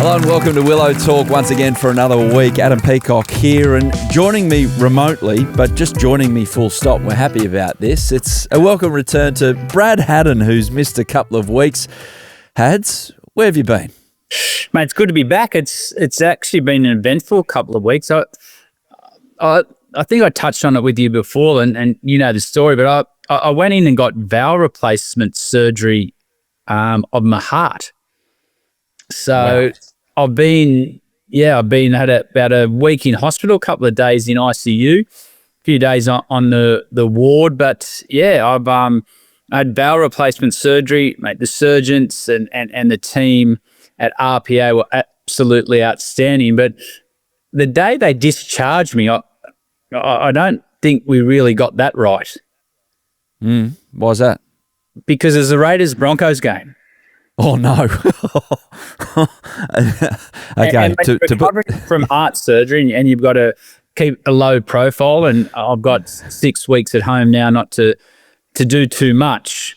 Hello and welcome to Willow Talk once again for another week. Adam Peacock here, and joining me remotely, but just joining me full stop. We're happy about this. It's a welcome return to Brad Haddin, who's missed a couple of weeks. Hads, where have you been? Mate, it's good to be back. It's actually been an eventful couple of weeks. I think I touched on it with you before, and you know the story, but I went in and got valve replacement surgery of my heart. So wow. I've been had about a week in hospital, a couple of days in ICU, a few days on the ward. But yeah, I've had valve replacement surgery. Mate, the surgeons and the team at RPA were absolutely outstanding. But the day they discharged me, I don't think we really got that right. Why was that? Because there's a Raiders-Broncos game. Oh, no. Okay. And recovering from heart surgery, and you've got to keep a low profile, and I've got 6 weeks at home now not to do too much.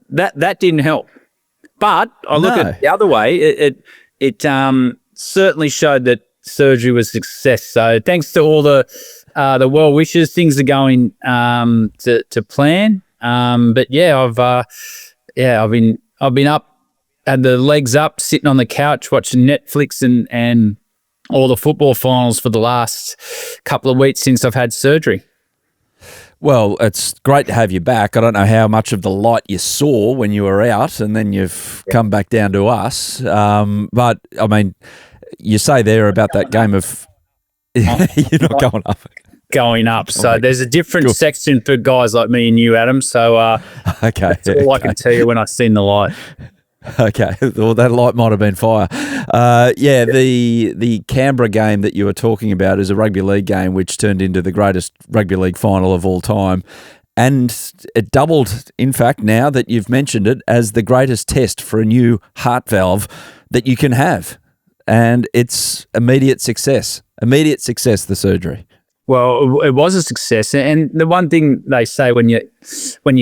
That didn't help. But I look at it the other way. It certainly showed that surgery was a success. So thanks to all the well wishes, things are going to plan. But yeah, I've been up, had the legs up, sitting on the couch watching Netflix and all the football finals for the last couple of weeks since I've had surgery. Well, it's great to have you back. I don't know how much of the light you saw when you were out, and then you've come back down to us. But I mean, you say there about that game of you're not going up. Going up. So there's a different section for guys like me and you, Adam. So okay, that's all I can tell you when I seen the light. Okay, well, that light might have been fire. The Canberra game that you were talking about is a rugby league game which turned into the greatest rugby league final of all time. And it doubled, in fact, now that you've mentioned it, as the greatest test for a new heart valve that you can have. And it's immediate success, the surgery. Well, it was a success. And the one thing they say when you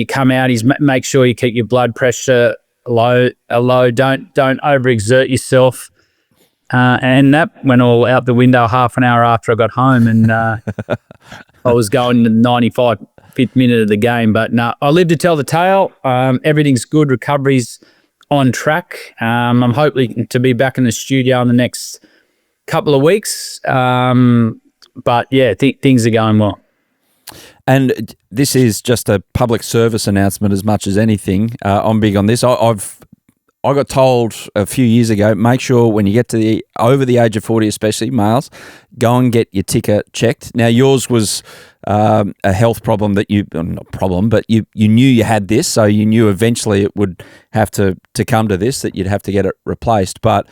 come out is make sure you keep your blood pressure low. Don't overexert yourself. And that went all out the window half an hour after I got home, and I was going to the 95th minute of the game. But no, I live to tell the tale. Everything's good. Recovery's on track. I'm hoping to be back in the studio in the next couple of weeks. But yeah, things are going well. And this is just a public service announcement as much as anything. I'm big on this. I got told a few years ago, make sure when you get to over the age of 40, especially males, go and get your ticker checked. Now, yours was a health problem that but you knew you had this, so you knew eventually it would have to come to this, that you'd have to get it replaced. But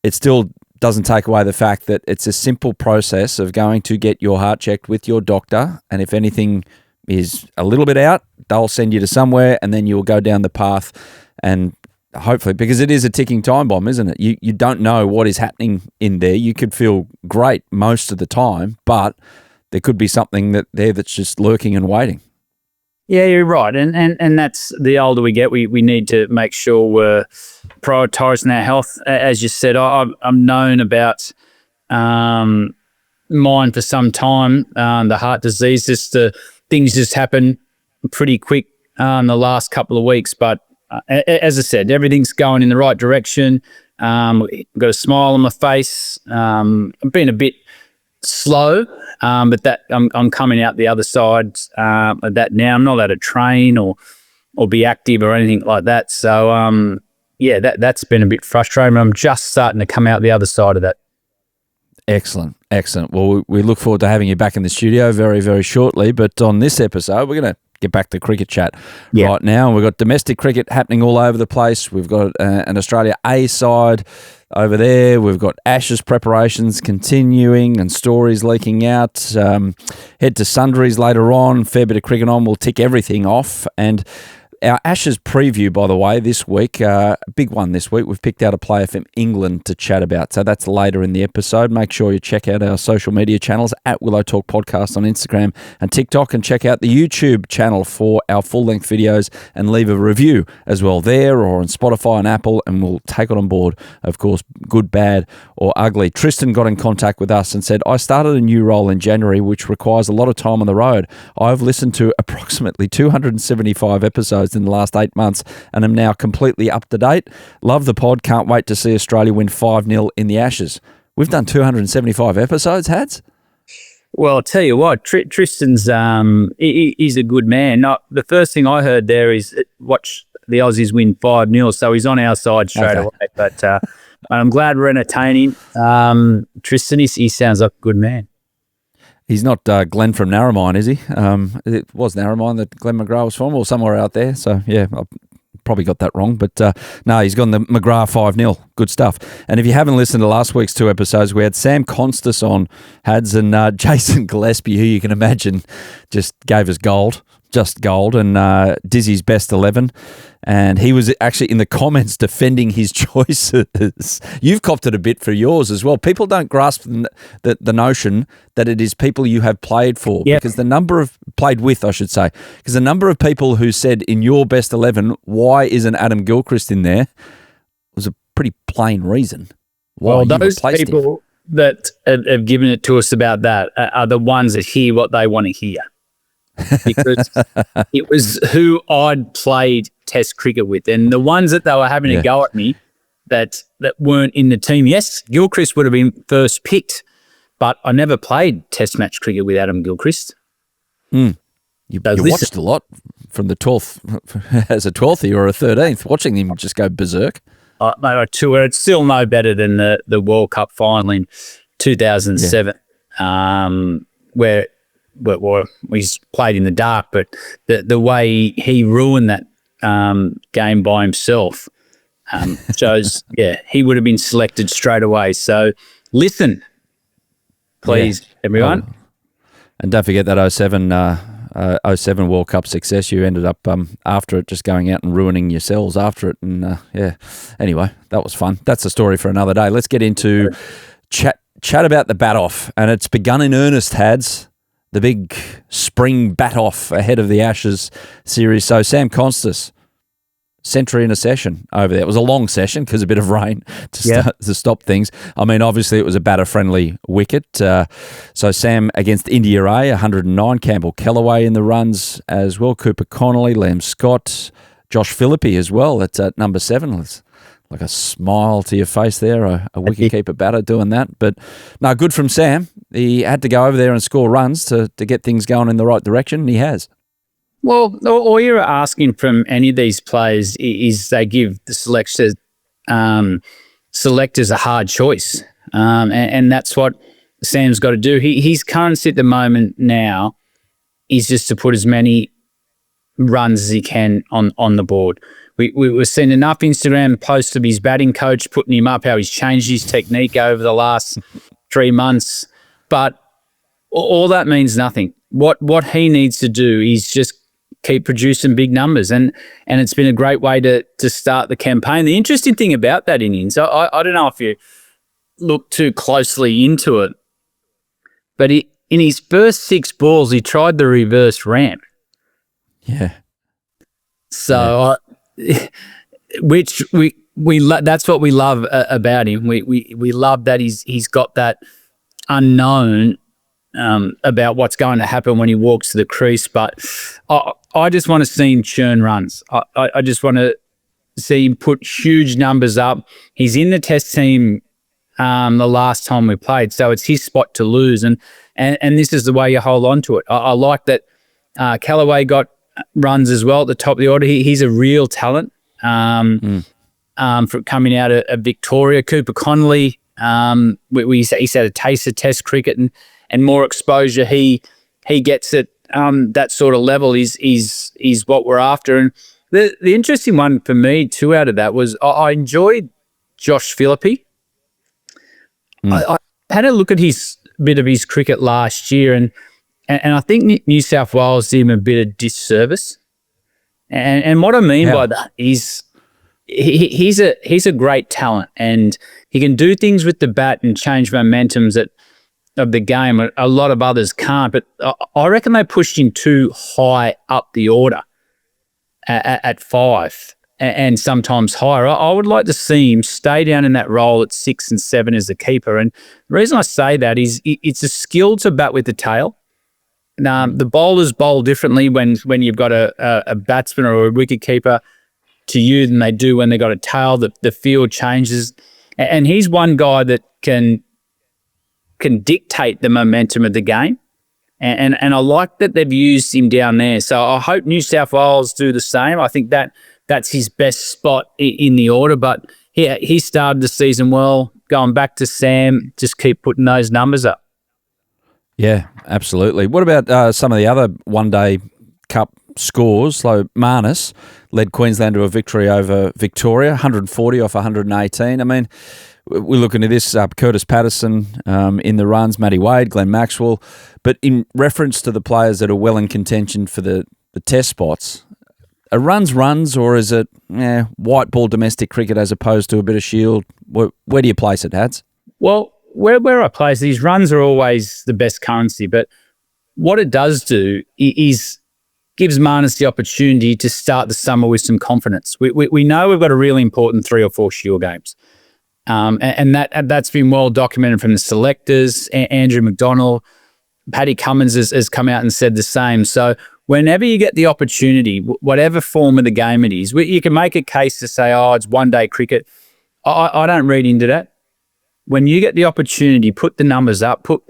it still doesn't take away the fact that it's a simple process of going to get your heart checked with your doctor, and if anything is a little bit out, they'll send you to somewhere, and then you'll go down the path, and hopefully, because it is a ticking time bomb, isn't it? You don't know what is happening in there. You could feel great most of the time, but there could be something that's just lurking and waiting. Yeah, you're right. And that's, the older we get, we need to make sure we're prioritising our health. As you said, I'm known about mine for some time, the heart disease. Things just happen pretty quick in the last couple of weeks. But as I said, everything's going in the right direction. I've got a smile on my face. I'm being a bit slow, but that I'm coming out the other side of that now. I'm not allowed to train or be active or anything like that. So that's been a bit frustrating. I'm just starting to come out the other side of that. Excellent. Well, we look forward to having you back in the studio very, very shortly. But on this episode, we're going to get back to cricket chat right now. We've got domestic cricket happening all over the place. We've got an Australia A side over there. We've got Ashes preparations continuing and stories leaking out. Head to sundries later on. Fair bit of cricket on. We'll tick everything off. And our Ashes preview, by the way, this week, a big one this week. We've picked out a player from England to chat about. So that's later in the episode. Make sure you check out our social media channels at Willow Talk Podcast on Instagram and TikTok, and check out the YouTube channel for our full-length videos, and leave a review as well there or on Spotify and Apple, and we'll take it on board, of course, good, bad or ugly. Tristan got in contact with us and said, I started a new role in January, which requires a lot of time on the road. I've listened to approximately 275 episodes in the last 8 months and am now completely up to date. Love the pod. Can't wait to see Australia win 5-0 in the Ashes. We've done 275 episodes, Hads? Well, I'll tell you what, Tristan's he's a good man. The first thing I heard there is watch the Aussies win 5-0, so he's on our side straight away. But I'm glad we're entertaining. Tristan, he sounds like a good man. He's not Glenn from Narromine, is he? It was Narromine that Glenn McGrath was from, or somewhere out there. So, yeah, I probably got that wrong. But, no, he's gone the McGrath 5-0. Good stuff. And if you haven't listened to last week's 2 episodes, we had Sam Konstas on, Hads, and Jason Gillespie, who you can imagine just gave us gold. Just gold, and Dizzy's best 11, and he was actually in the comments defending his choices. You've copped it a bit for yours as well. People don't grasp the notion that it is people you have played for, because the number of played with, I should say, because the number of people who said in your best 11, why isn't Adam Gilchrist in there, was a pretty plain reason. Well, those people that have given it to us about that are the ones that hear what they want to hear. Because it was who I'd played Test cricket with, and the ones that they were having a go at me that weren't in the team. Yes, Gilchrist would have been first picked, but I never played Test match cricket with Adam Gilchrist. You watched a lot from the 12th as a 12th or a 13th, watching him just go berserk. Mate, it's still no better than the World Cup final in 2007, where he's played in the dark, but the way he ruined that game by himself shows, he would have been selected straight away. So listen, please, everyone. And don't forget that 07 World Cup success. You ended up after it just going out and ruining yourselves after it. And anyway, that was fun. That's a story for another day. Let's get into chat about the bat-off. And it's begun in earnest, Hads. The big spring bat-off ahead of the Ashes series. So Sam Konstas, century in a session over there. It was a long session because a bit of rain to stop things. I mean, obviously it was a batter-friendly wicket. So Sam against India A, 109. Campbell Kellaway in the runs as well. Cooper Connolly, Liam Scott, Josh Philippe as well. That's at number 7. It's like a smile to your face there, a wicketkeeper batter doing that. But no, good from Sam. He had to go over there and score runs to get things going in the right direction, and he has. Well, all you're asking from any of these players is they give the selectors a hard choice. And that's what Sam's got to do. His currency at the moment now is just to put as many runs as he can on the board. We've seen enough Instagram posts of his batting coach putting him up, how he's changed his technique over the last 3 months. But all that means nothing. What he needs to do is just keep producing big numbers. And it's been a great way to start the campaign. The interesting thing about that innings, I don't know if you look too closely into it, but in his first 6 balls, he tried the reverse ramp. Yeah. So, which that's what we love about him. We love that he's got that unknown about what's going to happen when he walks to the crease. But I just want to see him churn runs. I just want to see him put huge numbers up. He's in the Test team the last time we played, so it's his spot to lose. And this is the way you hold on to it. I like that Kellaway got runs as well at the top of the order. He's a real talent for coming out of Victoria. Cooper Connolly, he's had a taste of Test cricket and more exposure. He gets it. That sort of level is what we're after. And the interesting one for me too out of that was I enjoyed Josh Philippe. I had a look at his bit of his cricket last year, and I think New South Wales did him a bit of disservice. And what I mean by that is he's a great talent, and he can do things with the bat and change momentums of the game. A lot of others can't, but I reckon they pushed him too high up the order at 5 and sometimes higher. I would like to see him stay down in that role at 6 and 7 as a keeper. And the reason I say that is it's a skill to bat with the tail. The bowlers bowl differently when you've got a batsman or a wicket keeper to you than they do when they've got a tail. The field changes. And he's one guy that can dictate the momentum of the game. And I like that they've used him down there. So I hope New South Wales do the same. I think that's his best spot in the order. But he started the season well. Going back to Sam, just keep putting those numbers up. Yeah, absolutely. What about some of the other one-day cup scores? So Marnus led Queensland to a victory over Victoria, 140 off 118. I mean, we're looking at this, Curtis Patterson in the runs, Matty Wade, Glenn Maxwell. But in reference to the players that are well in contention for the test spots, are runs, or is it white ball domestic cricket as opposed to a bit of shield? Where do you place it, Hads? Well, where I place these runs are always the best currency, but what it does do is gives Marnus the opportunity to start the summer with some confidence. We know we've got a really important 3 or 4 shield games. And that's been well documented from the selectors. Andrew McDonnell, Paddy Cummins has come out and said the same. So whenever you get the opportunity, whatever form of the game it is, you can make a case to say, it's one-day cricket. I don't read into that. When you get the opportunity, put the numbers up, put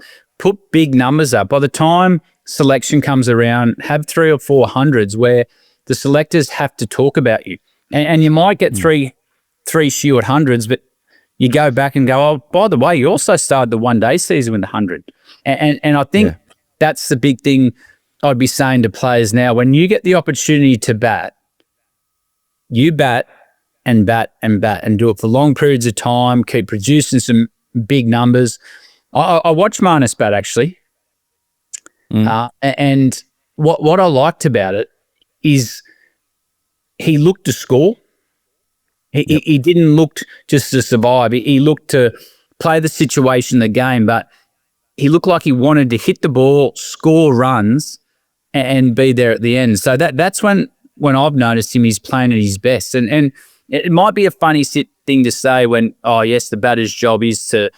big numbers up. By the time selection comes around, have 3 or 4 hundreds where the selectors have to talk about you. And you might get three shield hundreds, but you go back and go, by the way, you also started the one-day season with 100. And I think that's the big thing I'd be saying to players now. When you get the opportunity to bat, you bat and bat and bat and do it for long periods of time, keep producing some big numbers. I watched Marnus bat, actually. And what I liked about it is he looked to score. He didn't look just to survive. He looked to play the situation, the game, but he looked like he wanted to hit the ball, score runs, and be there at the end. So that's when I've noticed him, he's playing at his best. And it might be a funny thing to say when, the batter's job is to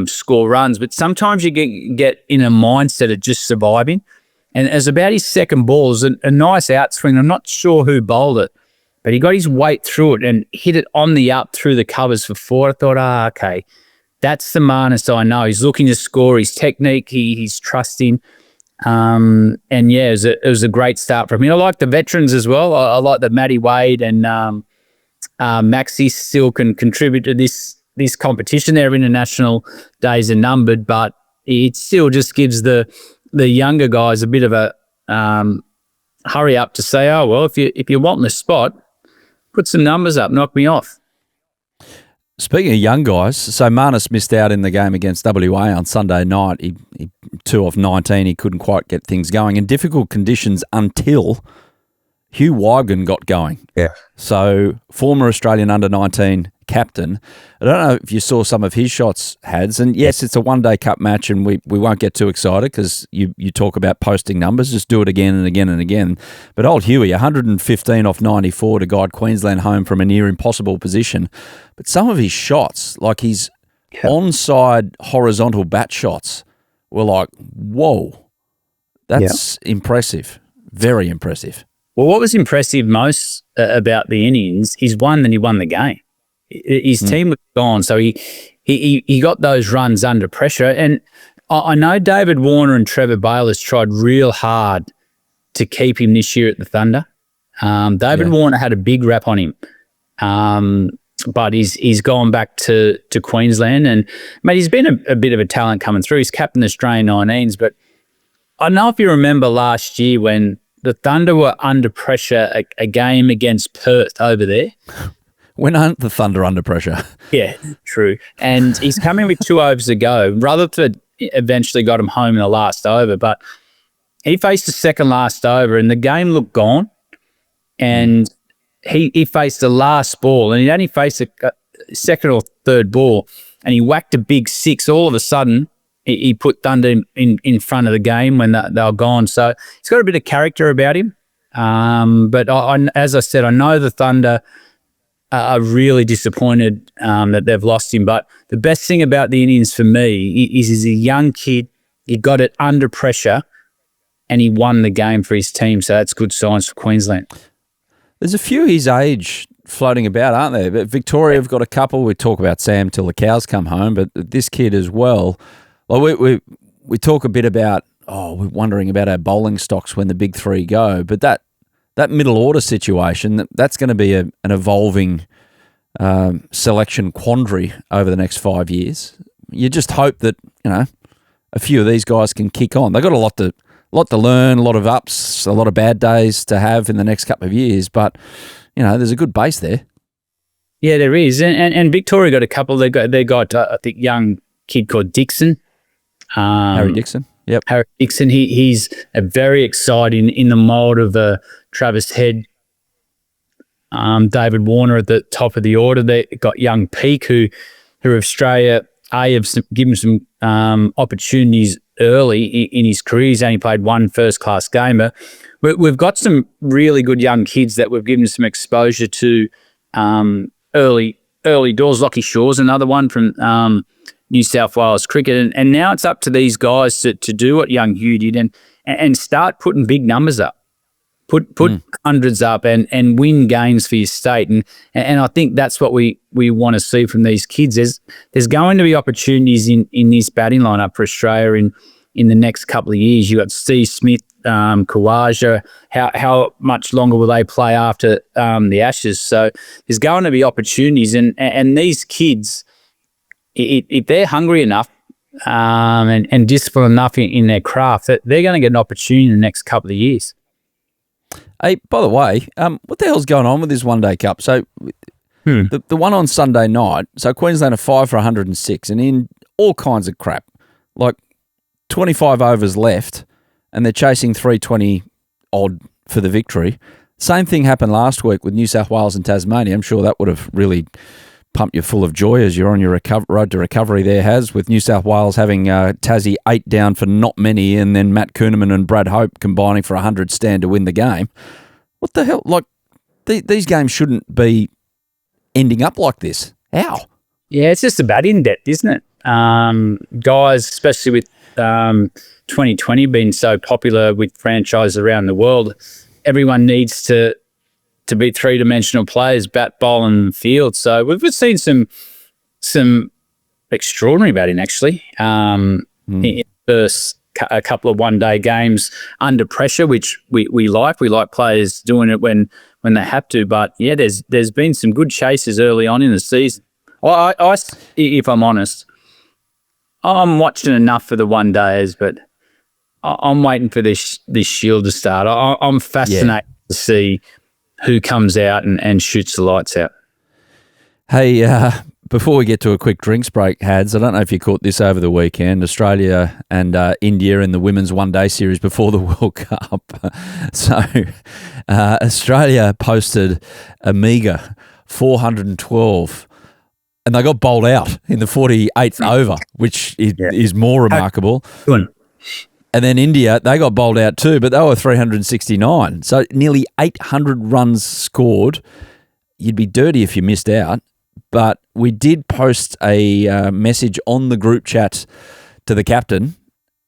score runs, but sometimes you get in a mindset of just surviving. And as about his second ball, it was a nice outswing. I'm not sure who bowled it, but he got his weight through it and hit it on the up through the covers for 4. I thought, okay, that's the Marnus I know. He's looking to score. His technique, he's trusting. It was a great start for him. I like the veterans as well. I like that Matty Wade and Maxi still can contribute to this competition. Their international days are numbered, but it still just gives the younger guys a bit of a hurry up to say, if you want the spot, put some numbers up, knock me off. Speaking of young guys, so Marnus missed out in the game against WA on Sunday night. He 2 off 19. He couldn't quite get things going in difficult conditions until Hugh Weibgen got going. Yeah. So former Australian under-19 captain. I don't know if you saw some of his shots, Hads. And yes, it's a one-day cup match, and we won't get too excited because you talk about posting numbers. Just do it again and again and again. But old Huey, 115 off 94 to guide Queensland home from a near impossible position. But some of his shots, like his onside horizontal bat shots, were like, whoa, that's impressive. Very impressive. Well, what was impressive most about the innings is, one, that he won the game. His team was gone, so he got those runs under pressure. And I know David Warner and Trevor Bayliss tried real hard to keep him this year at the Thunder. David Warner had a big rap on him, but he's gone back to Queensland. And, mate, he's been a bit of a talent coming through. He's captain Australian 19s, but I don't know if you remember last year when the Thunder were under pressure, a game against Perth over there. When aren't the Thunder under pressure? Yeah, true. And he's coming with 2 overs to go. Rutherford eventually got him home in the last over, but he faced the second last over and the game looked gone. and he faced the last ball, and he only faced a second or third ball, and he whacked a big six. All of a sudden, he put Thunder in front of the game when they were gone. So he's got a bit of character about him. But as I said, I know the Thunder are really disappointed that they've lost him. But the best thing about the Indians for me is he's a young kid. He got it under pressure, and he won the game for his team. So that's good signs for Queensland. There's a few his age floating about, aren't there? But Victoria have got a couple. We talk about Sam till the cows come home, but this kid as well. Like we talk a bit about, we're wondering about our bowling stocks when the big three go, but that middle order situation, that's going to be an evolving selection quandary over the next 5 years. You just hope that, a few of these guys can kick on. They've got a lot to learn, a lot of ups, a lot of bad days to have in the next couple of years, but, there's a good base there. Yeah, there is. And Victoria got a couple. They got I think, young kid called Dixon. Harry Dixon. Yep. Harry Dixon. He's a very exciting in the mould of Travis Head, David Warner at the top of the order. They got young Peak, who Australia have given some opportunities early in his career. He's only played one first-class game. But we've got some really good young kids that we've given some exposure to early doors. Lockie Shaw's another one from New South Wales cricket. And now it's up to these guys to do what young Hugh did and start putting big numbers up. Put hundreds up and win games for your state. And I think that's what we want to see from these kids. There's going to be opportunities in this batting lineup for Australia in the next couple of years. You got Steve Smith, Khawaja. How much longer will they play after the Ashes? So there's going to be opportunities. And these kids, if they're hungry enough and disciplined enough in their craft, they're going to get an opportunity in the next couple of years. Hey, by the way, what the hell's going on with this one-day cup? So the one on Sunday night, so Queensland are 5 for 106 and in all kinds of crap, like 25 overs left and they're chasing 320-odd for the victory. Same thing happened last week with New South Wales and Tasmania. I'm sure that would have really pumped you full of joy as you're on your road to recovery there, Has, with New South Wales having Tassie 8 down for not many and then Matt Kuhneman and Brad Hope combining for 100 stand to win the game. What the hell? Like, these games shouldn't be ending up like this. How? Yeah, it's just about in depth, isn't it? Guys, especially with 2020 being so popular with franchises around the world, everyone needs to be three-dimensional players, bat, bowl, and field. So we've seen some extraordinary batting actually in the first a couple of one-day games under pressure, which we like. We like players doing it when they have to. But yeah, there's been some good chases early on in the season. I if I'm honest, I'm watching enough for the one-dayers, but I'm waiting for this Shield to start. I'm fascinated to see who comes out and shoots the lights out. Hey, before we get to a quick drinks break, Hads, I don't know if you caught this over the weekend, Australia and India in the women's one-day series before the World Cup. So Australia posted a meagre 412 and they got bowled out in the 48th over, which is more remarkable. And then India, they got bowled out too, but they were 369. So nearly 800 runs scored. You'd be dirty if you missed out. But we did post a message on the group chat to the captain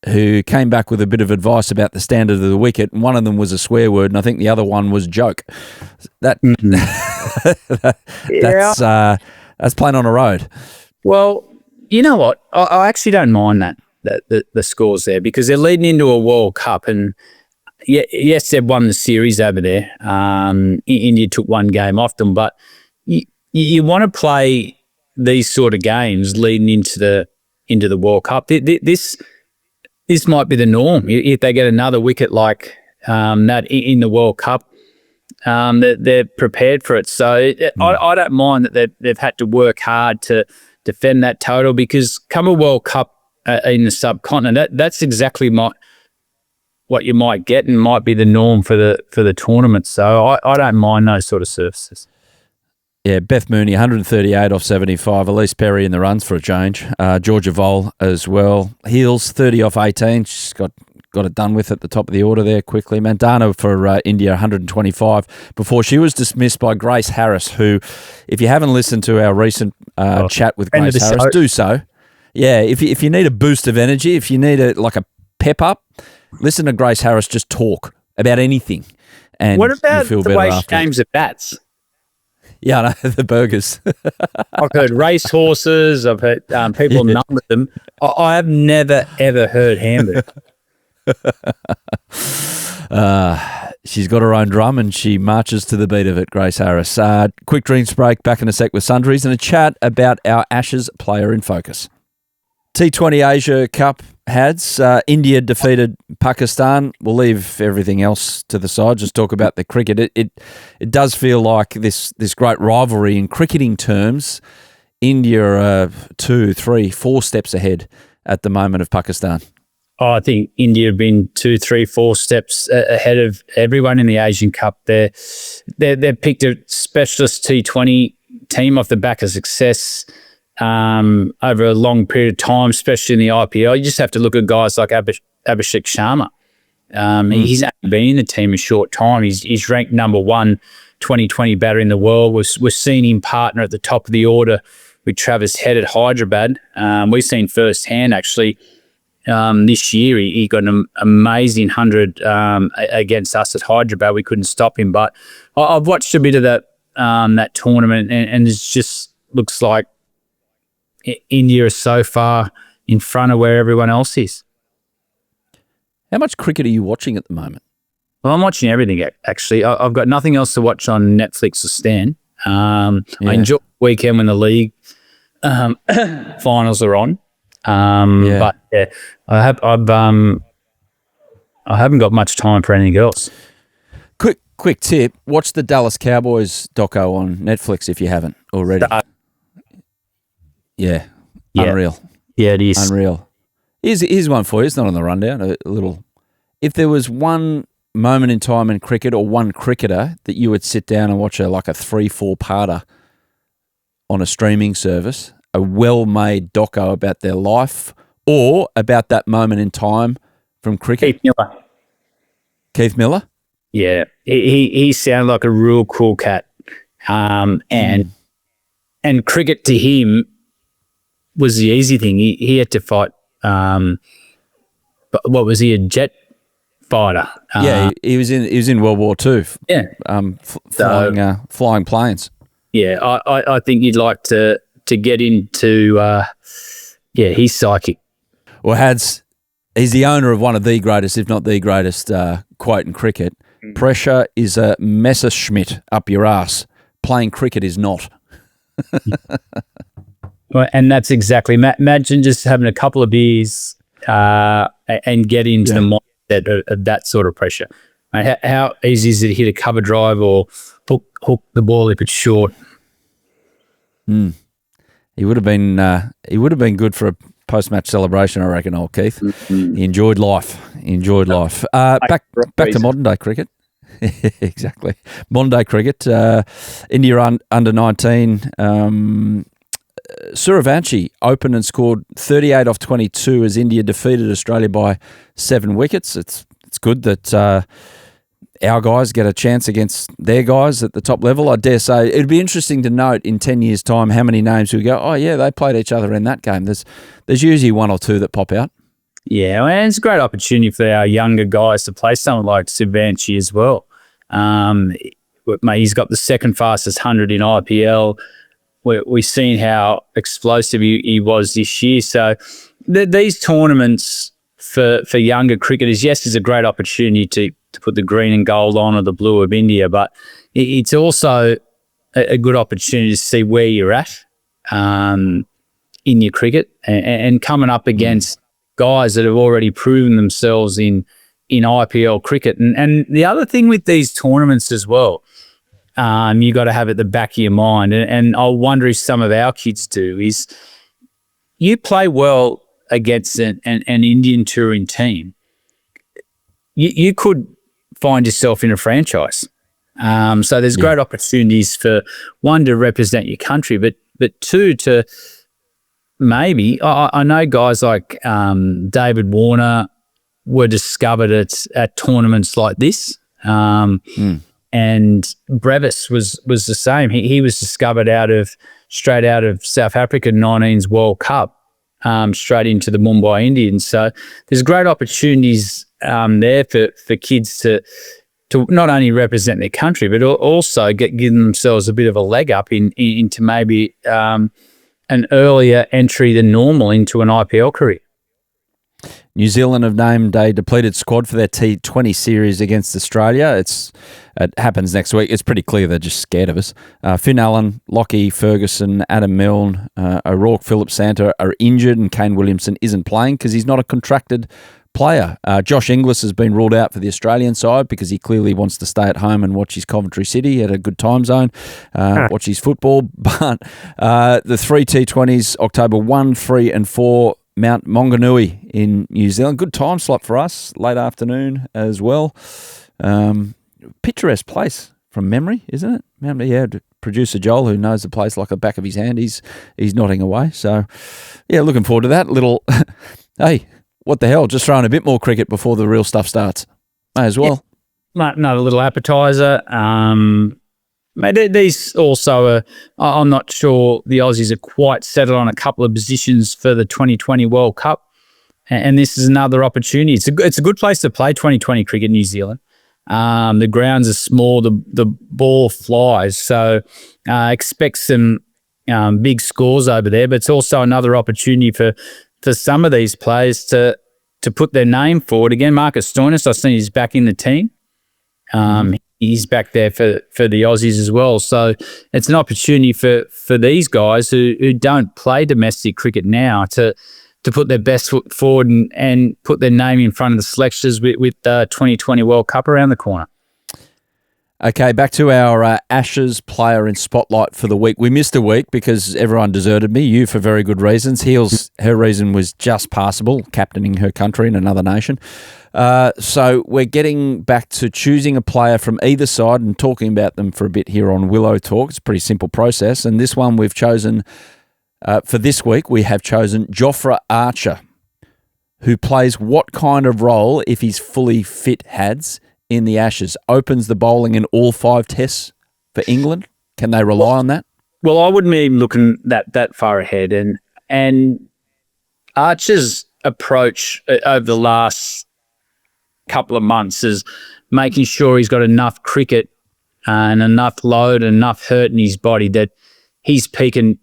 who came back with a bit of advice about the standard of the wicket. And one of them was a swear word, and I think the other one was joke. That's playing on a road. Well, you know what? I actually don't mind that. The scores there because they're leading into a World Cup and yes, they've won the series over there. India took one game off them, but you want to play these sort of games leading into the World Cup. This might be the norm if they get another wicket like that in the World Cup. They're prepared for it, so I don't mind that they've had to work hard to defend that total because come a World Cup. In the subcontinent, that's exactly what what you might get and might be the norm for the tournament. So I don't mind those sort of surfaces. Yeah, Beth Mooney, 138 off 75. Elise Perry in the runs for a change. Georgia Vole as well. Heels, 30 off 18. She's got it done with at the top of the order there quickly. Mandana for India, 125 before she was dismissed by Grace Harris, who, if you haven't listened to our recent chat with Grace Harris, do so. Yeah, if you need a boost of energy, if you need a pep up, listen to Grace Harris just talk about anything. And what about you feel the way she after. names the bats? Yeah, I know, the burgers. I've heard race horses. I've heard people number them. I have never, ever heard hamburger. She's got her own drum and she marches to the beat of it, Grace Harris. Quick drinks break, back in a sec with sundries and a chat about our Ashes player in focus. T20 Asia Cup Hads. India defeated Pakistan. We'll leave everything else to the side. Just talk about the cricket. It does feel like this great rivalry in cricketing terms. India are 2, 3, 4 steps ahead at the moment of Pakistan. I think India have been 2, 3, 4 steps ahead of everyone in the Asian Cup. They've picked a specialist T20 team off the back of success over a long period of time, especially in the IPL. You just have to look at guys like Abhishek Sharma. He's only been in the team a short time. He's ranked number 1 2020 batter in the world. We're seeing him partner at the top of the order with Travis Head at Hyderabad. We've seen firsthand, actually, this year he got an amazing 100 against us at Hyderabad. We couldn't stop him. But I've watched a bit of that tournament, and it just looks like India is so far in front of where everyone else is. How much cricket are you watching at the moment? Well, I'm watching everything, actually. I've got nothing else to watch on Netflix or Stan. I enjoy the weekend when the league finals are on. But yeah, I haven't got much time for anything else. Quick tip: watch the Dallas Cowboys doco on Netflix if you haven't already. Yeah, unreal. Yeah, it is unreal. Here's one for you. It's not on the rundown. A little. If there was one moment in time in cricket or one cricketer that you would sit down and watch a 3-4 parter on a streaming service, a well-made doco about their life or about that moment in time from cricket. Keith Miller? Yeah, he sounded like a real cool cat. And cricket to him was the easy thing. He had to fight. But what was he, a jet fighter? He was in World War II. Yeah, flying planes. Yeah, I think you'd like to get into. He's psychic. Well, he's the owner of one of the greatest, if not the greatest, quote in cricket. Pressure is a Messerschmitt up your ass. Playing cricket is not. Well, and that's exactly. Imagine just having a couple of beers and get into the mindset of that sort of pressure. How easy is it to hit a cover drive or hook the ball if it's short? He would have been good for a post-match celebration, I reckon, old Keith. Mm-hmm. He enjoyed life. Back to modern day cricket. Exactly. Modern day cricket. India under 19. Suryavanshi opened and scored 38 off 22 as India defeated Australia by 7 wickets. It's good that our guys get a chance against their guys at the top level. I dare say it'd be interesting to note in 10 years' time how many names we go, oh yeah, they played each other in that game. There's usually one or two that pop out. Yeah, and it's a great opportunity for our younger guys to play someone like Suryavanshi as well. He's got the second fastest 100 in IPL. We've seen how explosive he was this year. So these tournaments for younger cricketers, yes, is a great opportunity to put the green and gold on or the blue of India, but it's also a good opportunity to see where you're at in your cricket and coming up against guys that have already proven themselves in IPL cricket. And the other thing with these tournaments as well, you got to have at the back of your mind, and I wonder if some of our kids do, is you play well against an Indian touring team. you could find yourself in a franchise. So there's great opportunities for one to represent your country, but two to maybe I know guys like David Warner were discovered at tournaments like this, and Brevis was the same. He was discovered straight out of South Africa 19's World Cup, straight into the Mumbai Indians. So there's great opportunities there for kids to not only represent their country, but also give themselves a bit of a leg up into maybe an earlier entry than normal into an IPL career. New Zealand have named a depleted squad for their T20 series against Australia. It happens next week. It's pretty clear they're just scared of us. Finn Allen, Lockie Ferguson, Adam Milne, O'Rourke, Philip Santa are injured, and Kane Williamson isn't playing because he's not a contracted player. Josh Inglis has been ruled out for the Australian side because he clearly wants to stay at home and watch his Coventry City at a good time zone, watch his football. But the three T20s, October 1, 3 and 4, Mount Maunganui in New Zealand. Good time slot for us, late afternoon as well. Picturesque place from memory, isn't it? Yeah, producer Joel, who knows the place like the back of his hand, he's nodding away. So, yeah, looking forward to that. Little, hey, what the hell? Just throwing a bit more cricket before the real stuff starts. May as well. Yeah. Another little appetizer. These also are, I'm not sure the Aussies are quite settled on a couple of positions for the 2020 World Cup. And this is another opportunity. It's a good place to play 2020 cricket in New Zealand. The grounds are small, the ball flies. So expect some big scores over there. But it's also another opportunity for some of these players to put their name forward. Again, Marcus Stoinis, I've seen he's back in the team. He's back there for the Aussies as well. So it's an opportunity for these guys who don't play domestic cricket now to put their best foot forward and put their name in front of the selectors with the 2020 World Cup around the corner. Okay, back to our Ashes player in spotlight for the week. We missed a week because everyone deserted me, you for very good reasons. Her reason was just passable, captaining her country in another nation. So we're getting back to choosing a player from either side and talking about them for a bit here on Willow Talk. It's a pretty simple process. And this one we've chosen, for this week, we have chosen Jofra Archer, who plays what kind of role if he's fully fit, Hads, in the Ashes? Opens the bowling in all 5 tests for England. Can they rely on that? Well, I wouldn't be looking that far ahead. And Archer's approach over the last couple of months is making sure he's got enough cricket and enough load and enough hurt in his body that he's peaking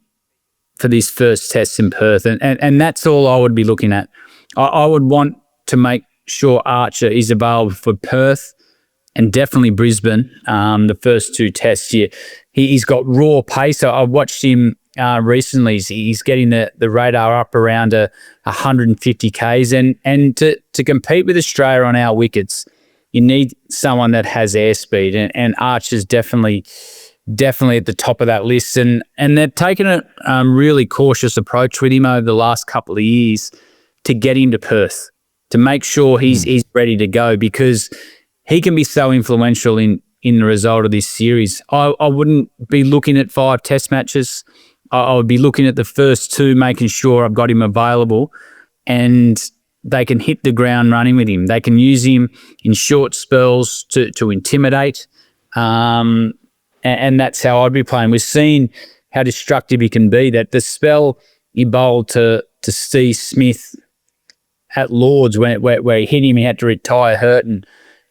for this first test in Perth. And that's all I would be looking at. I would want to make sure Archer is available for Perth and definitely Brisbane, the first 2 tests here. He's got raw pace. I watched him recently. He's getting the radar up around 150 Ks. And to compete with Australia on our wickets, you need someone that has airspeed. And Archer's definitely at the top of that list. And they've taken a really cautious approach with him over the last couple of years to get him to Perth, to make sure he's ready to go, because he can be so influential in the result of this series. I wouldn't be looking at 5 test matches. I would be looking at the first 2, making sure I've got him available and they can hit the ground running with him. They can use him in short spells to intimidate. And that's how I'd be playing. We've seen how destructive he can be. That the spell he bowled to Steve Smith at Lords where he hit him, he had to retire hurt,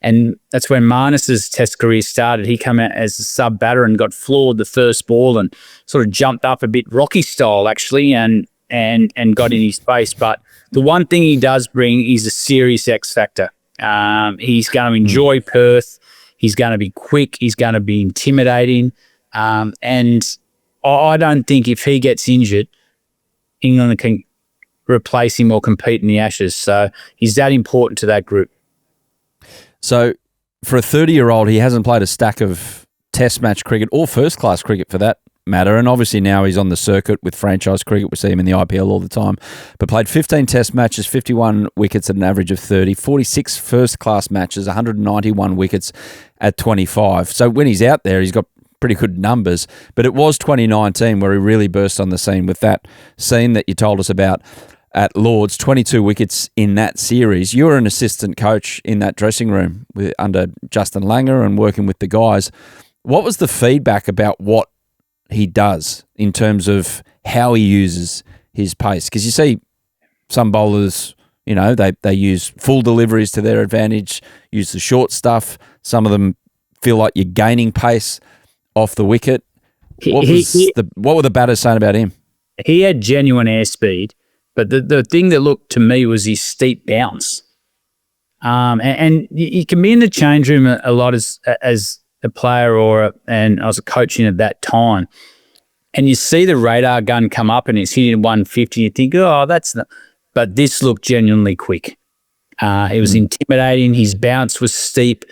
and that's when Marnus's test career started. He came out as a sub batter and got floored the first ball and sort of jumped up a bit Rocky style actually and got in his face. But the one thing he does bring is a serious X factor. He's going to enjoy Perth. He's going to be quick. He's going to be intimidating. And I don't think if he gets injured, England can replace him or compete in the Ashes. So he's that important to that group. So for a 30-year-old, he hasn't played a stack of test match cricket or first-class cricket for that matter. And obviously now he's on the circuit with franchise cricket. We see him in the IPL all the time. But played 15 test matches, 51 wickets at an average of 30, 46 first-class matches, 191 wickets at 25. So when he's out there, he's got pretty good numbers. But it was 2019 where he really burst on the scene with that scene that you told us about at Lord's, 22 wickets in that series. You were an assistant coach in that dressing room under Justin Langer and working with the guys. What was the feedback about what he does in terms of how he uses his pace? Because you see some bowlers, you know, they use full deliveries to their advantage, use the short stuff. Some of them feel like you're gaining pace off the wicket. What were the batters saying about him? He had genuine airspeed, but the thing that looked to me was his steep bounce. And you can be in the change room a lot as a player and I was coaching at that time, and you see the radar gun come up and it's hitting 150. You think, oh, that's not. But this looked genuinely quick. It was intimidating. His bounce was steep,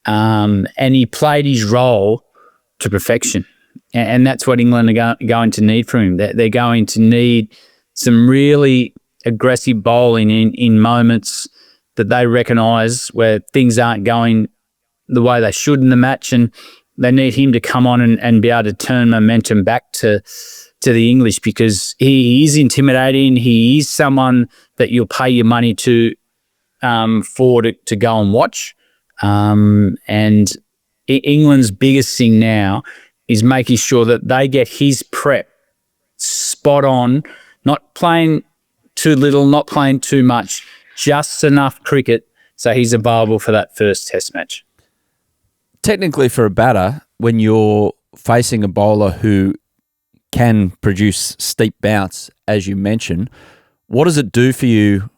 and he played his role to perfection. And that's what England are going to need from him. They're going to need some really aggressive bowling in moments that they recognise where things aren't going the way they should in the match, and they need him to come on and be able to turn momentum back to the English, because he is intimidating. He is someone that you'll pay your money to go and watch. And England's biggest thing now is making sure that they get his prep spot on, not playing too little, not playing too much, just enough cricket so he's available for that first test match. Technically, for a batter, when you're facing a bowler who can produce steep bounce, as you mentioned, what does it do for you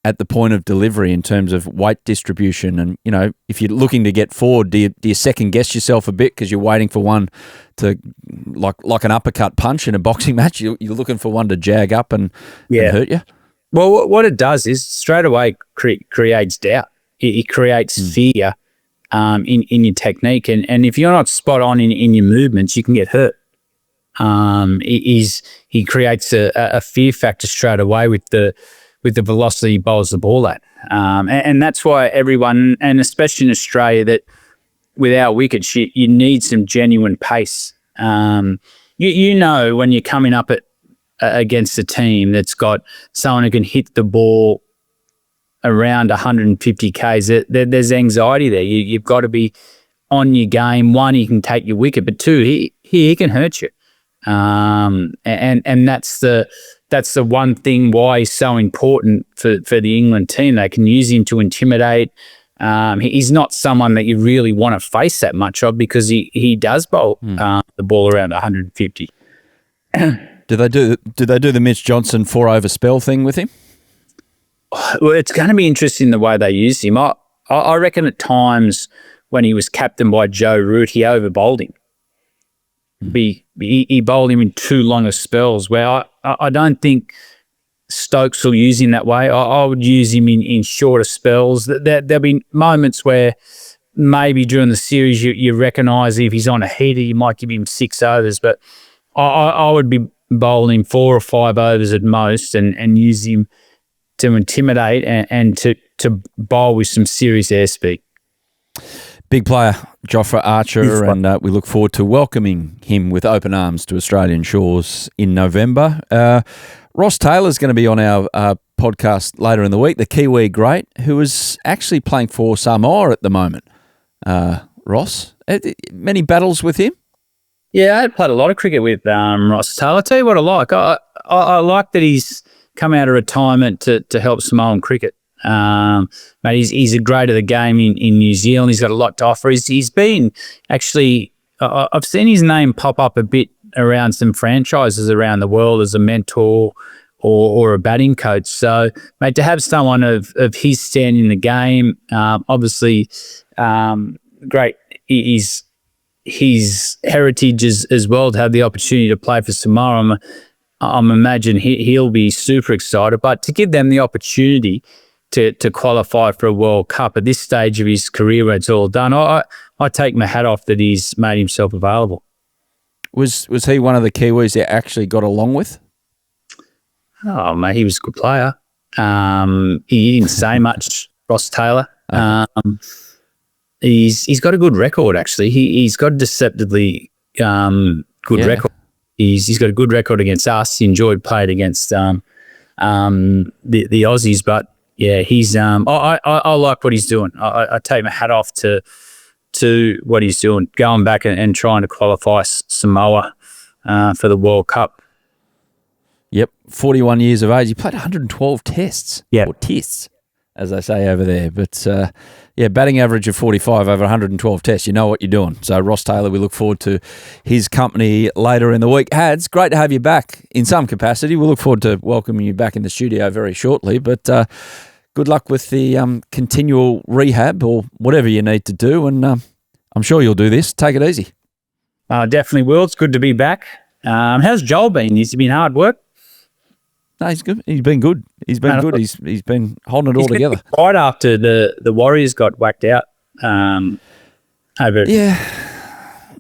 at the point of delivery in terms of weight distribution? And, you know, if you're looking to get forward, do you second guess yourself a bit because you're waiting for one to, like an uppercut punch in a boxing match, you're looking for one to jag up and hurt you? Well, what it does is straight away creates doubt. It creates fear in your technique. And if you're not spot on in your movements, you can get hurt. He creates a fear factor straight away with the velocity he bowls the ball at. And that's why everyone, and especially in Australia, that with our wickets, you need some genuine pace. You know when you're coming up against a team that's got someone who can hit the ball around 150 Ks, there's anxiety there. You've got to be on your game. One, he can take your wicket, but two, he can hurt you. And that's the one thing why he's so important for the England team. They can use him to intimidate. He's not someone that you really want to face that much of, because he does bowl the ball around 150. Do they do the Mitch Johnson 4-over spell thing with him? Well, it's going to be interesting the way they use him. I reckon at times when he was captained by Joe Root, he over-bowled him. He bowled him in too long of spells where I don't think Stokes will use him that way. I would use him in shorter spells. There'll be moments where maybe during the series you recognise if he's on a heater, you might give him 6 overs, but I would be bowling 4 or 5 overs at most and use him to intimidate and to bowl with some serious airspeed. Big player, Jofra Archer, and we look forward to welcoming him with open arms to Australian shores in November. Ross Taylor's going to be on our podcast later in the week, the Kiwi great, who is actually playing for Samoa at the moment. Ross, many battles with him? Yeah, I played a lot of cricket with Ross Taylor. I'll tell you what I like. I like that he's come out of retirement to help Samoan cricket. Mate, he's a great of the game in New Zealand. He's got a lot to offer. He's been actually, I've seen his name pop up a bit around some franchises around the world as a mentor or a batting coach. So, mate, to have someone of his stand in the game, obviously, great. His heritage as well, to have the opportunity to play for Samoa. I'm imagine he'll be super excited. But to give them the opportunity to qualify for a World Cup at this stage of his career where it's all done, I take my hat off that he's made himself available. Was he one of the Kiwis you actually got along with? Oh, mate, he was a good player. He didn't say much, Ross Taylor. He's got a good record, actually. He's got a deceptively good record. He's got a good record against us. He enjoyed playing against the Aussies, but yeah, he's I like what he's doing. I take my hat off to what he's doing, going back and trying to qualify Samoa for the World Cup. Yep, 41 years of age. He played 112 tests. Yeah, or tests, as they say over there. But batting average of 45 over 112 tests. You know what you're doing. So Ross Taylor, we look forward to his company later in the week. Hads, great to have you back in some capacity. We look forward to welcoming you back in the studio very shortly. But good luck with the continual rehab or whatever you need to do. And I'm sure you'll do this. Take it easy. Definitely will. It's good to be back. How's Joel been? Has he been hard work? No, he's good. He's been good. He's been good. He's been holding it all together. Right after the Warriors got whacked out.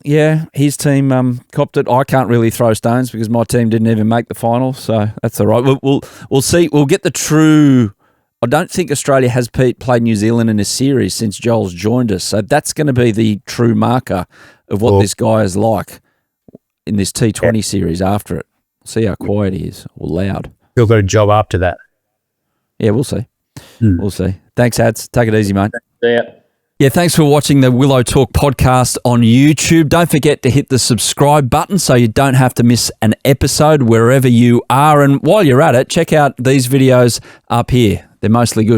Yeah. His team copped it. I can't really throw stones because my team didn't even make the final, so that's all right. We'll see. We'll get the true. I don't think Australia has played New Zealand in a series since Joel's joined us, so that's going to be the true marker of what this guy is like in this T20 series after it. See how quiet he is or loud. He'll got a job after that. Yeah, we'll see. We'll see. Thanks, Hads. Take it easy, mate. Yeah, thanks for watching the Willow Talk podcast on YouTube. Don't forget to hit the subscribe button so you don't have to miss an episode wherever you are. And while you're at it, check out these videos up here. They're mostly good.